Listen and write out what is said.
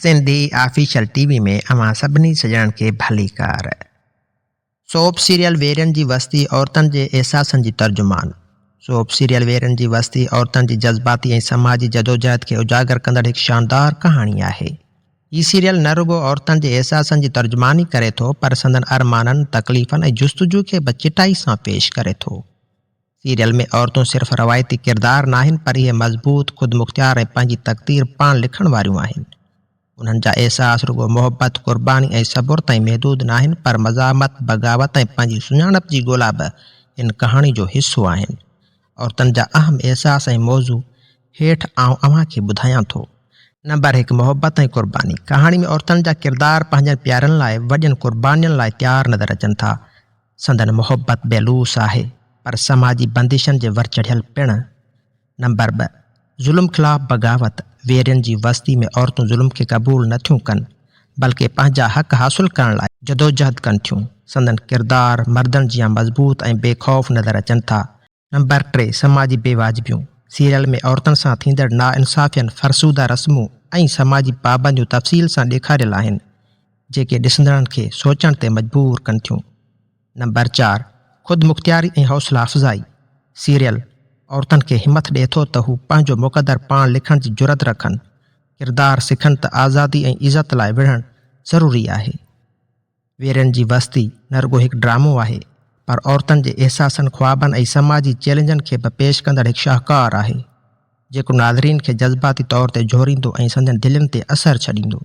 Sindhi official TV में अवां सभिनी सॼणनि खे भलीकार। सोप सीरियल वेरनि जी वस्ती औरतुनि जे एहसासनि जी तर्जुमान। सोप सीरियल वेरनि जी वस्ती औरतुनि जी जज़्बाती ऐं समाजी जदोजहद खे उजागर कंदड़ हिकु शानदार कहाणी आहे। हीउ सीरियल न रुगो औरतुनि जे एहसासनि जी तर्जुमानी करे थो, पर संदनि अरमाननि, तकलीफ़नि ऐं जुस्तजू खे बि चिटाई सां पेश करे थो। सीरियल में औरतूं सिर्फ़ु रवायती किरदार नाहिनि, पर इहे मज़बूत, ख़ुदमुख़्तियार ऐं पंहिंजी तक़दीर पाण लिखण वारियूं आहिनि। उन्हनि जा एहसास रुगो मोहबत, क़ुर्बानी ऐं सबुर ताईं महदूद नाहिनि, पर मज़ामत, बग़ावत ऐं पंहिंजी सुञाणप जी ॻोल्हा बि हिन कहाणी जो हिसो आहिनि। औरतुनि जा अहम एहसास ऐं मौज़ू हेठि आउं अव्हां खे ॿुधायां थो। नंबर 1, मोहबत ऐं क़ुर्बानी। कहाणी में औरतुनि जा किरदार पंहिंजनि प्यारनि लाइ वॾियुनि क़ुर्बानीनि लाइ तयारु नज़र अचनि था। संदनि मोहबत बेलूस आहे, पर समाजी बंदिशनि जे वर चढ़ियल पिणु। नंबर 2, ज़ुल्म ख़िलाफ़ बग़ावत। वेरनि जी वस्ती में औरतूं ज़ुल्म खे क़बूल नथियूं कनि, बल्कि पंहिंजा हक़ हासिल करण लाइ जदोजहद कनि थियूं। संदनि किरदार मर्दनि जियां मज़बूत ऐं बेखौफ़ नज़र अचनि था। नंबर 3, समाजी बेवाजिबियूं। सीरियल में औरतुनि सां थींदड़ नाइंसाफ़ियनि, फ़रसूदा रस्मूं ऐं समाजी पाबंदियूं तफ़सील सां ॾेखारियल आहिनि, जेके ॾिसंदड़नि खे सोचण ते मजबूर कनि थियूं। नंबर 4, ख़ुदमुख़्तियारी ऐं हौसला अफ़ज़ाई। सीरियल औरतुनि खे हिमत ॾिए थो त हू पंहिंजो मुक़दर पाण लिखण जी जुरत रखनि। किरदार सिखनि त आज़ादी ऐं इज़त लाइ विढ़णु ज़रूरी आहे। वेरनि जी वस्ती न रुगो हिकु ड्रामो आहे, पर औरतुनि जे एहसासनि, ख़्वाबनि ऐं समाजी चैलेंजनि खे बि पेश कंदड़ हिकु शाहकार आहे, जेको नाज़रीन खे जज़्बाती तौर ते जोड़ींदो ऐं संदनि दिलनि ते असरु छॾींदो।